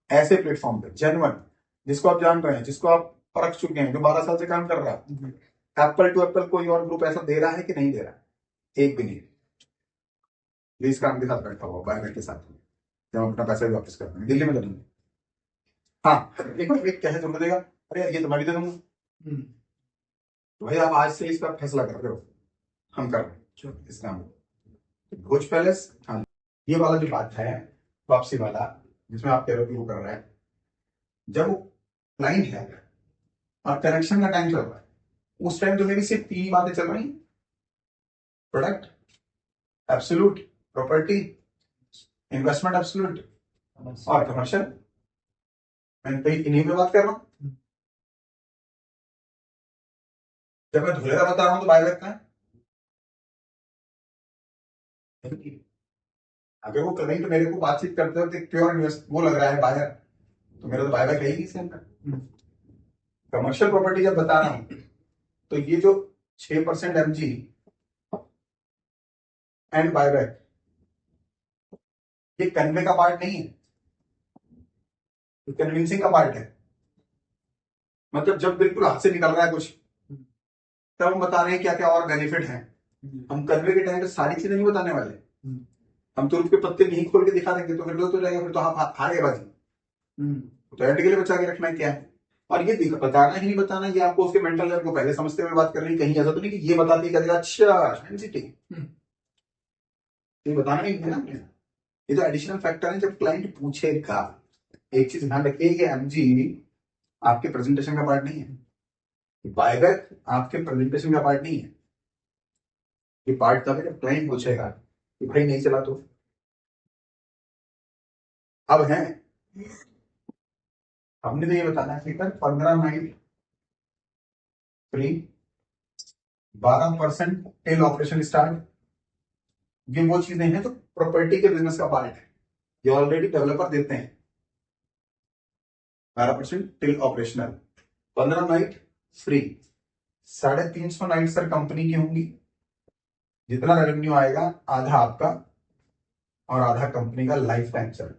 ऐसे प्लेटफॉर्म पे जेन्युइन, जिसको आप जान रहे हैं, जिसको आप परख चुके हैं, जो 12 साल से काम कर रहा है। एप्पल टू एप्पल कोई और ग्रुप ऐसा दे रहा है कि नहीं दे रहा है? एक भी नहीं। प्लीज काम के साथ बैठा हुआ बायोमेट के साथ, जब हम अपना पैसा भी वापस करते हैं दिल्ली में करेंगे। हाँ, एक कहे जरूर देगा, अरे यार ये तो मैं भी दे दूंगा, तो भाई आप आज से इसका फैसला कर रहे हो, हम कर रहे हैं इस काम में। भोज पैलेस, हाँ, ये वाला जो बात है वापसी वाला, जिसमें आप कह रहे हो कि वो कर रहा है, जब वो क्लाइंट है और कनेक्शन का टाइम चल रहा है, उस टाइम तो मेरी सिर्फ 3 बातें चल रही, product absolute, property investment absolute, और कमर्शियल। मैं कहीं इन्हीं में बात कर रहा हूं। जब मैं धुले का बता रहा हूं तो बायबैक का है। अगर वो क्लाइंट मेरे को बातचीत करते हो तो प्योर इन्वेस्ट वो लग रहा है बायर, तो मेरा तो बायबैक है ही नहीं सेम। कमर्शियल प्रॉपर्टी जब बता रहा हूं तो ये जो 6% एमजी एंड बायबैक, ये कन्वे का पार्ट नहीं है, ये कन्विंसिंग का पार्ट है। मतलब जब बिल्कुल हाथ से निकल रहा है कुछ, तब हम बता रहे हैं क्या क्या और बेनिफिट हैं। हम कन्वे के टाइम पे सारी चीजें नहीं बताने वाले, हम तो उसके पत्ते नहीं खोल के दिखा देंगे, तो फिर तो जाएगा, फिर तो आप हारे बाजी। तो एंड के लिए बचा के रखना है क्या है, और ये बताना ही नहीं बताना, ये आपको उसके मेंटल लेवल को पहले समझते हुए बात करनी। कहीं ऐसा तो नहीं कि ये बता दी करेगा अच्छा सेंसिटिव, ये बताना नहीं है ना। ये तो एडिशनल फैक्टर है जब क्लाइंट पूछेगा। एक चीज ध्यान रखिए, ये एमजी आपके प्रेजेंटेशन का पार्ट नहीं है, बायबैक आपके प्रेजेंटेशन का पार्ट नहीं है। ये पार्ट तब है जब क्लाइंट पूछेगा कि भाई नहीं चला तो। अब है हमने तो ये बताना है कि 15 night free, 12% till operation start. ये वो चीजें हैं जो प्रॉपर्टी के बिजनेस का पार्ट है, ये ऑलरेडी डेवलपर देते हैं। 12% till operational, 15 night free, 350 night sir company की होंगी। जितना रेवेन्यू आएगा आधा आपका और आधा कंपनी का लाइफ टाइम सर।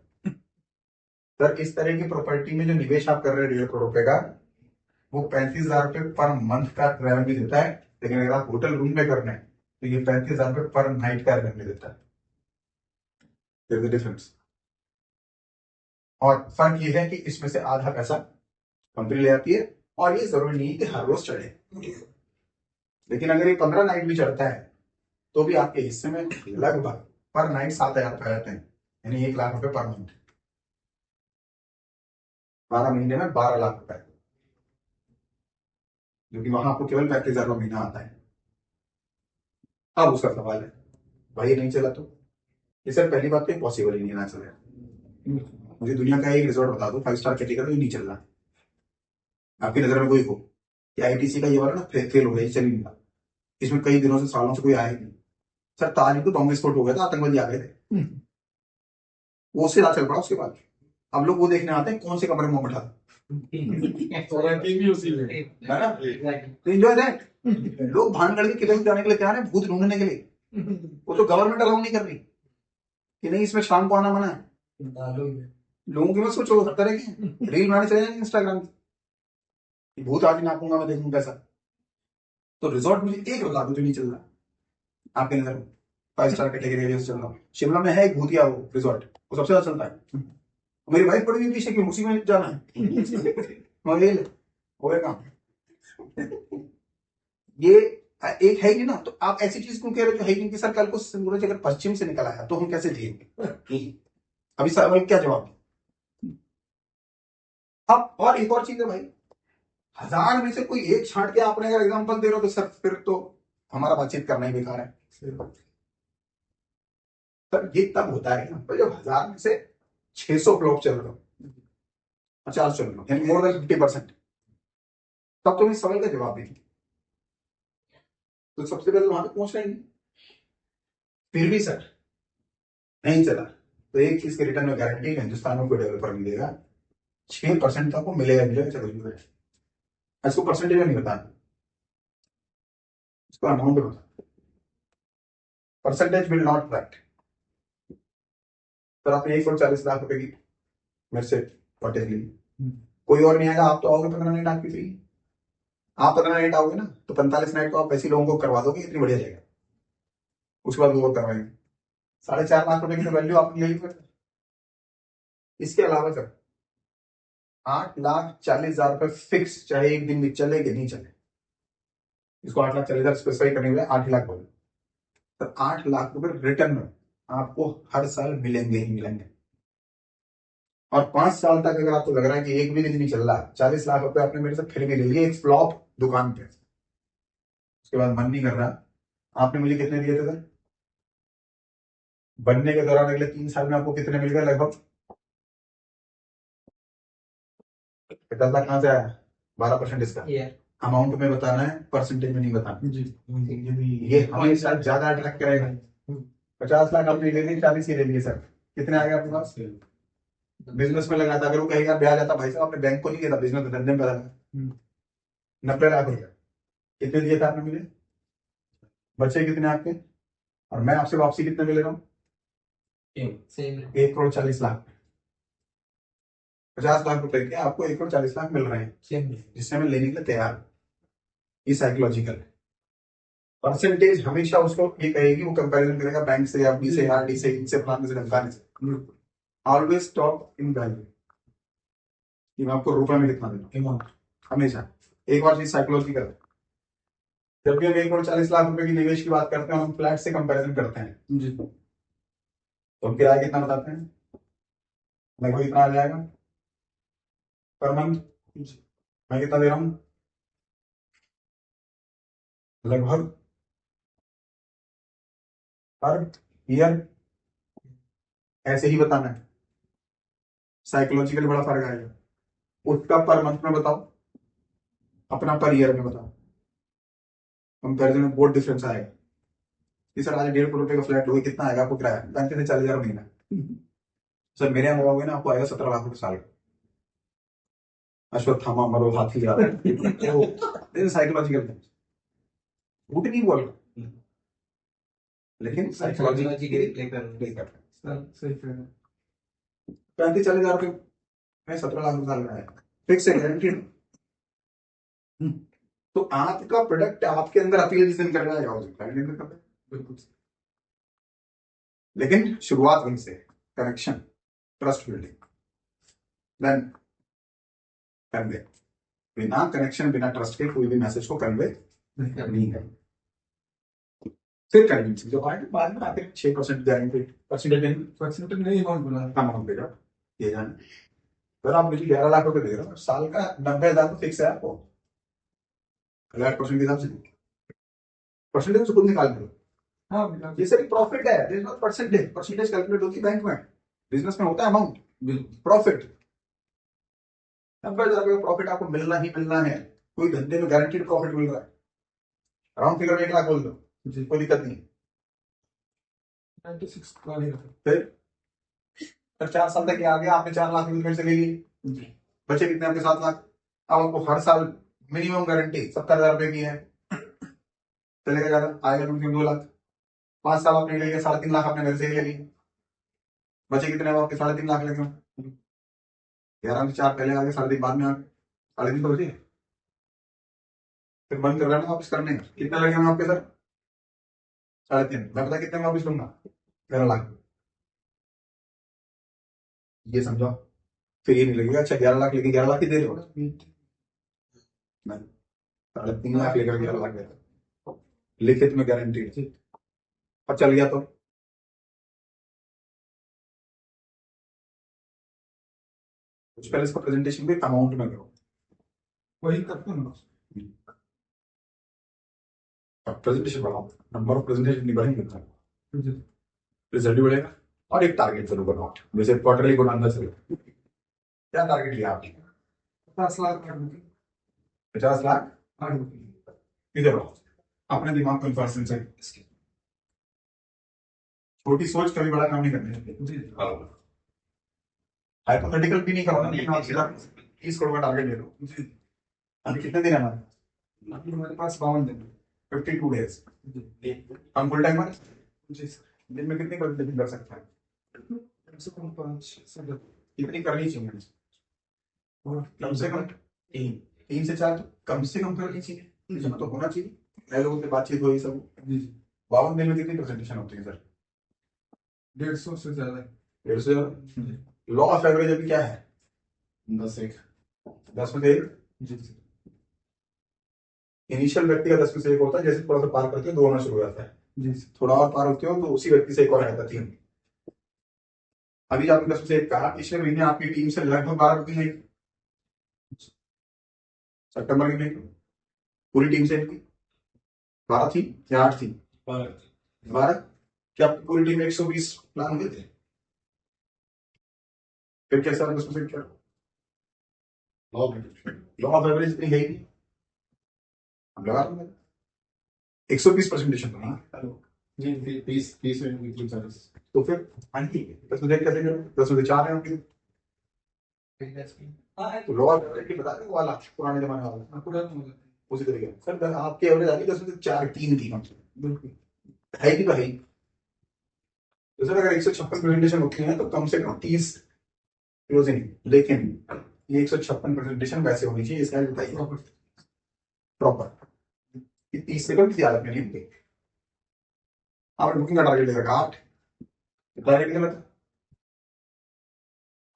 इस तरह की प्रॉपर्टी में जो निवेश आप कर रहे हैं 1.5 करोड़ रुपए का, वो 35,000 रुपये पर मंथ का रेवेन्यू देता है, लेकिन अगर आप होटल रूम में करना है तो ये 35,000 रुपये पर नाइट का रेवेन्यू देता है। डिफरेंस। और फर्क ये है कि इसमें से आधा पैसा कंपनी ले आती है, और ये जरूरी नहीं है कि हर रोज चढ़े, लेकिन अगर ये 15 नाइट भी चढ़ता है तो भी आपके हिस्से में लगभग पर नाइट 7,000 रुपये रहते हैं, यानी 1 लाख रुपए पर मंथ। 12 महीने में 12 लाख रुपए, क्योंकि वहां आपको केवल 35,000 रुपये महीना आता है। अब उसका सवाल है भाई ये नहीं चला तो, ये सर पहली बात तो पॉसिबल ही नहीं ना चले। मुझे दुनिया का एक रिजॉर्ट बता दो 5 स्टार कैटेगरी में नहीं चल रहा, आपकी नजर में कोई हो कि आईटीसी का ये वाला ना फेल हो गया, चल नहीं रहा, इसमें कई दिनों से सालों से कोई आया ही नहीं। सर ताज तो बॉम्बे विस्फोट हो गया था, आतंकवादी आ गए थे, वो उससे चल पड़ा। उसके बाद अब लोग वो देखने आते हैं कौन से कमरे में बैठा भी उसी में है ना, तो एंजॉय दैट। लोग भानगढ़ के किले में जाने के लिए तैयार है, भूत ढूंढने के लिए। वो तो गवर्नमेंट अलाउ नहीं कर रही कि नहीं इसमें शाम को आना मना है। लोगों की मत सोचो, हर तरह की रील बनाने चले जाएंगे इंस्टाग्राम पे, भूत आज नापूंगा मैं, देखूंगा कैसा। तो रिजॉर्ट मुझे एक बता दो जो नहीं चल रहा आपके नजर में, 5 स्टार कैटेगरी एरिया से चल रहा। शिमला में है एक भूतिया वो रिजॉर्ट, वो सबसे ज्यादा चलता है। मेरी वाइफ पड़ी हुई पीछे कि उसी में जाना है, मगर हो गया काम। ये एक है ही नहीं ना, तो आप ऐसी चीज क्यों कह रहे हो जो है ही नहीं कि सर कल को सूरज अगर पश्चिम से निकल आया तो हम कैसे जिएंगे? अभी सवाल क्या जवाब? अब और एक और चीज है भाई, 1000 में से कोई एक छांट के आपने अगर एग्जांपल दे रहे हो तो सर फिर तो हमारा बातचीत करना ही बेकार है। सर ये तब होता है ना जब 1000 में से 600 फ्लॉप चल रहे हो, 50 चल रहे हो, यानी मोर देन 50%, तब तुम इस सवाल का जवाब देंगे। तो सबसे पहले वहां तक पहुंच रहे हैं, फिर भी सर नहीं चला तो एक चीज के रिटर्न में गारंटी हिंदुस्तान में कोई डेवलपर नहीं देगा, 6% तो आपको मिलेगा मिलेगा चलो। इसको परसेंटेज में नहीं बताना, इसको अमाउंट में बताना। Percentage will not right. Sir आपने 140 लाख रुपए की मेरे से कॉटेज ली, कोई और नहीं आएगा, आप तो आओगे 15 नाइट आपकी फ्री। आप 15 नाइट आओगे ना तो 45 नाइट तो आप ऐसे लोगों को करवा दोगे, इतनी बढ़िया जाएगा। उसके बाद वो करवाएंगे, 4.5 लाख रुपए की वैल्यू आपने ले ली। इसके अलावा सर 8,40,000 रुपए फिक्स, चाहे एक दिन भी चले कि नहीं चले, इसको 8,40,000 स्पेसिफाई करने हुए 8 लाख बोले, तो 8 लाख रुपए रिटर्न में आपको हर साल मिलेंगे ही मिलेंगे। और 5 साल तक अगर आपको लग रहा है कि एक भी दिन नहीं चल रहा, 40 लाख रुपए आपने मेरे से फिर भी ले लिए एक फ्लॉप दुकान पे, उसके बाद मन नहीं कर रहा, आपने मुझे कितने दिए थे सर? बनने के दौरान अगले 3 साल में आपको कितने मिल गए? लगभग 50 लाख कहां से आया? 12% इसका अमाउंट में बताना है, परसेंटेज में नहीं बताना। ये हमेशा ज्यादा अट्रैक्ट करेगा। 50 लाख आपने ले लिए, 40 ही ले लिए सर, कितने आ गए आपके पास? बिजनेस में लगाता, अगर वो कहेगा ब्याज आता, भाई साहब आपने बैंक को नहीं दिया था, बिजनेस में धंधे में लगा 90 लाख रुपया, कितने दिए थे आपने मुझे? बच्चे कितने आपके? और मैं आपसे वापसी कितने में ले रहा हूँ? 1,40,00,000। 50 लाख रुपए के आपको 1,40,00,000 मिल रहे हैं, जिससे मैं लेने के लिए तैयार हूं। ये साइकोलॉजिकल है। परसेंटेज हमेशा उसको ये कहेगी, वो कंपैरिजन करेगा बैंक से, एफडी से, आरडी से, इनसे, फलाने से, ढमकाने से। ऑलवेज टॉप इन वैल्यू, कि मैं आपको रुपए में कितना देना, हमेशा। एक और चीज साइकोलॉजिकल है, जब भी हम 1,40,00,000 रुपए की निवेश की बात करते हैं, हम फ्लैट से कंपैरिजन करते हैं जी, तो हम किराया कितना बताते हैं? लगभग इतना आ जाएगा पर मंथ। मैं कितना दे रहा हूं? लगभग पर ईयर, ऐसे ही बताना है। साइकोलॉजिकल बड़ा फर्क आएगा, उसका पर मंथ में बताओ, अपना पर ईयर में बताओ, कंपैरिजन में बहुत डिफरेंस आएगा। कि सर आज 1.5 करोड़ रुपए का फ्लैट लोगे, कितना आएगा आपको किराया? 35 से 40,000 महीना। सर मेरे यहाँ लगाओगे ना, आपको आएगा 17 लाख रुपए साल का। अश्वत्थामा मरो हाथी साइकोलॉजिकल झूठ नहीं बोल रहा, लेकिन साइकोलॉजी प्ले कर 35-40,000 रुपए में 17 लाख रुपए साल का है, फिक्स है, गारंटीड। तो आपका प्रोडक्ट आपके अंदर अपील जिस दिन कर रहा है क्लाइंट अंदर कर बिल्कुल लेकिन शुरुआत वहीं से connection trust building then convey बिना कनेक्शन बिना ट्रस्ट के कोई भी मैसेज को कन्वे नहीं है फिर कन्विंसिंग जो बाद में आके 6% गारंटी परसेंटेज नहीं अमाउंट बोला अमाउंट देगा ये जान अगर आप मुझे 11 लाख रुपए दे रहे हो साल का 90,000 तो फिक्स है आपको 1,00,000% के हिसाब से परसेंटेज खुद निकाल लो हाँ बिल्कुल ये सिर्फ प्रॉफिट है this not percentage percentage calculate होती है बैंक में बिजनेस में होता है अमाउंट बिल्कुल प्रॉफिट 90,000 का प्रॉफिट आपको मिलना ही मिलना है कोई धंधे में गारंटीड प्रॉफिट मिल रहा है राउंड फिगर 1 लाख बोल दो जी कोई दिक्कत नहीं 96 का ही रखा फिर 4 साल तक आ गया आपने 4 लाख रुपए से ले लिए जी बचे कितने आपके 7 लाख अब आपको हर साल मिनिमम गारंटी 70,000 रुपए की है चलेगा ज्यादा आएगा कम से कम 2 लाख 5 साल आपने ले लिया 3.5 लाख आपने घर से ही ले लिए बचे कितने अब आपके 3.5 लाख लगे 11 में 4 पहले आ गए 3.5 बाद में आ गए 3.5 तो बचे फिर बंद कर रहा ना वापस करने कितना लगेगा आपके सर 3.5 मैं पता कितने में वापस लूंगा 11 लाख ये समझो फिर ये नहीं लगेगा अच्छा 11 लाख लेके 11 लाख ही दे रहे हो 3.5 लाख लेकर 11 लाख दे रहे हो लिखित में गारंटी और चल गया तो कुछ पहले इसका प्रेजेंटेशन भी अमाउंट में करो वही करते हैं ना अब प्रेजेंटेशन बढ़ाओ नंबर ऑफ प्रेजेंटेशन नहीं बढ़ेंगे जी रिजल्ट भी बढ़ेगा और एक टारगेट जरूर बनाओ जैसे क्वार्टरली गुणांक से क्या टारगेट लिया आपने 50 लाख कर दूंगी 50 लाख आठ रुपये इधर आओ अपने दिमाग को इंफ्रास्ट्रक्चर से इसके छोटी सोच कभी बड़ा काम नहीं करने जी हाइपोथेटिकल भी नहीं करना लेकिन आप सीधा 30 करोड़ का टारगेट ले लो जी अभी कितने दिन है हमारे अभी हमारे पास 52 दिन 52 डेज जी हम फुल टाइम जी सर दिन में कितनी प्रेजेंटेशन कर सकते हैं कम से कम 5 से 10 कितनी करनी चाहिए और कम से कम 3 से 4 कम से कम करनी चाहिए जमा तो होना चाहिए नए लोगों से बातचीत हुई सब जी जी 52 दिन में कितनी प्रेजेंटेशन होती है सर 150 से ज्यादा 150 लॉ ऑफ एवरेज अभी क्या है 10 में से 1 जी जी इनिशियल व्यक्ति का 10 में से 1 होता है जैसे थोड़ा सा पार करते हो 2 होना शुरू हो जाता है जी सर थोड़ा और पार होते हो तो उसी व्यक्ति से 1 और आता 3 अभी आपने 10 में से 1 कहा पिछले महीने आपकी टीम से लगभग 12 बुकिंग आई सितंबर के महीने पूरी टीम से इनकी 12 थी या 8 थी 12 क्या आपकी पूरी टीम 120 प्लान हुए थे फिर कैसे आपने उसमें से क्या लॉ ऑफ एवरेज इतनी है ही नहीं हम लगा रहे हैं 120 प्रेजेंटेशन बना जी 30 वीकली सर्विस तो फिर हाँ ठीक है 10 में से 1 कैसे करो 10 में से 4 है उनके तो लॉ ऑफ एवरेज की बता दें वाला पुराने जमाने वाला पूरा हो जाता है उसी तरीके से सर आपकी एवरेज आ गई 10 में से 4 3 थी कम से कम बिल्कुल है कि तो है ही तो सर अगर 156 प्रेजेंटेशन होती है तो कम से कम 30 क्लोजिंग लेकिन ये 156 प्रेजेंटेशन वैसे होनी चाहिए इसका बताइए प्रॉपर 30 से कम किसी हालत में नहीं होती आपने बुकिंग का टारगेट ले रखा 8 टारगेट गलत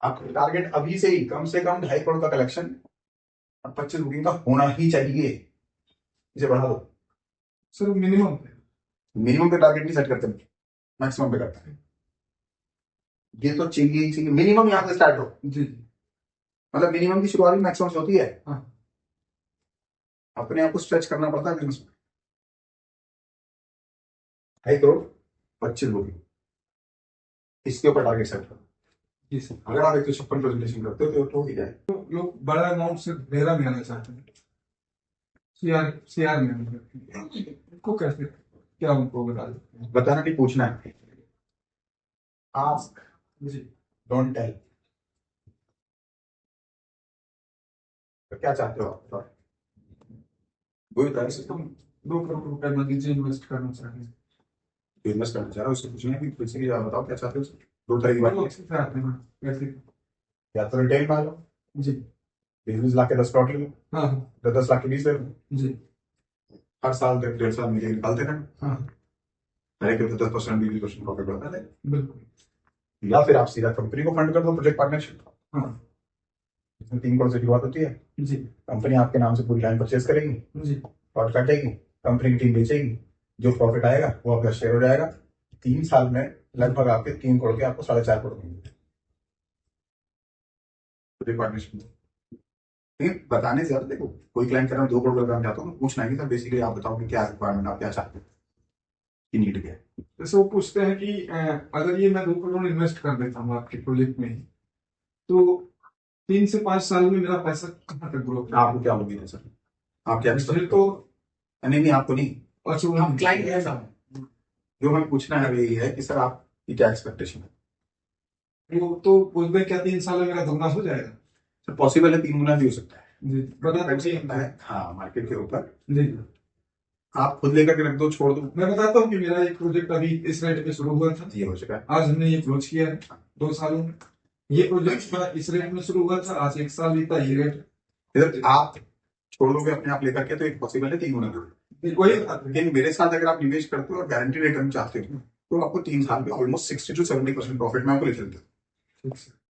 आपका टारगेट अभी से ही कम से कम 2.5 करोड़ का कलेक्शन और 25 बुकिंग का होना ही चाहिए इसे बढ़ा दो सर मिनिमम मिनिमम पे टारगेट नहीं सेट करते मैक्सिमम पे करते हैं ये तो चाहिए ही चाहिए मिनिमम यहाँ से स्टार्ट हो जी जी मतलब मिनिमम की शुरुआत भी मैक्सिमम से होती है हाँ अपने आप को स्ट्रेच करना पड़ता है बिजनेस में 2.5 करोड़ 25 बुकिंग इसके ऊपर टारगेट सेट करो जी सर अगर आप 156 प्रेजेंटेशन करते हो तो ही जाए लोग बड़ा अमाउंट से मेरा में आना चाहते हैं सीआर में आना चाहते हैं उनको कैसे क्या उनको बता देते हैं बताना नहीं पूछना है आस्क जी डोंट टेल क्या चाहते हो आप वही बता रहे तुम 2 करोड़ रुपए मान लीजिए इन्वेस्ट करना चाहते हैं बिजनेस करना चाह रहा हूँ उससे पूछना है कि पैसे की बताओ क्या चाहते हो 2 तरह की बात लोग से आते हैं कैसे या तो रिटेल में आ लो जी 20 लाख के 10 प्लॉट ले लो, हाँ 10 लाख के 20 ले लो, जी हर साल 1.5 साल में ये निकालते रहना, हाँ हर एक 10% 20% प्रॉफिट बढ़ता है। बिल्कुल या फिर आप सीधा कंपनी को फंड कर दो, प्रोजेक्ट पार्टनरशिप, हाँ इसमें 3 करोड़ से शुरुआत होती है। जी कंपनी आपके नाम से पूरी लैंड परचेज करेगी, जी प्लॉट काटेगी, कंपनी की टीम बेचेगी, जो प्रॉफिट आएगा वो आपका शेयर हो जाएगा। 3 साल में लगभग आपके 3 करोड़ के आपको 4.5 करोड़ मिलेंगे प्रोजेक्ट पार्टनरशिप। लेकिन बताने से ज्यादा देखो, कोई क्लाइंट कर रहा है 2 करोड़ का काम चाहता हूँ, पूछना है कि सर बेसिकली आप बताओ कि क्या रिक्वायरमेंट, आप क्या चाहते हैं, कि नीड क्या है। जैसे वो पूछते हैं कि अगर ये मैं 2 करोड़ इन्वेस्ट कर देता हूँ आपके प्रोजेक्ट में तो 3 से 5 साल में मेरा पैसा कहाँ तक ग्रो आपको क्या उम्मीद है सर, आप क्या मुझे expect तो नहीं नहीं आपको नहीं, अच्छा हम क्लाइंट है साहब, जो हमें पूछना है यही है कि सर आपकी क्या एक्सपेक्टेशन है। वो तो बोलते हैं क्या 3 साल में मेरा दुगना हो जाएगा। सर पॉसिबल है 3 गुना भी हो सकता है, जी बता डिपेंड दो करता है हाँ मार्केट के ऊपर। जी आप खुद लेकर के रख दो, छोड़ दो, मैं बताता हूँ कि मेरा एक प्रोजेक्ट अभी इस रेट पे शुरू हुआ था, ये हो चुका है। आज हमने ये क्लोज किया है 2 सालों में। ये प्रोजेक्ट इस रेट में शुरू हुआ था, आज 1 साल बीता ये रेट। इधर आप छोड़ दोगे अपने आप लेकर के तो एक पॉसिबल है 3 गुना का। कोई लेकिन मेरे साथ अगर आप निवेश करते हो और गारंटी रिटर्न चाहते हो तो आपको 3 साल में ऑलमोस्ट 60 to 70% प्रॉफिट में आपको ले चलते हो।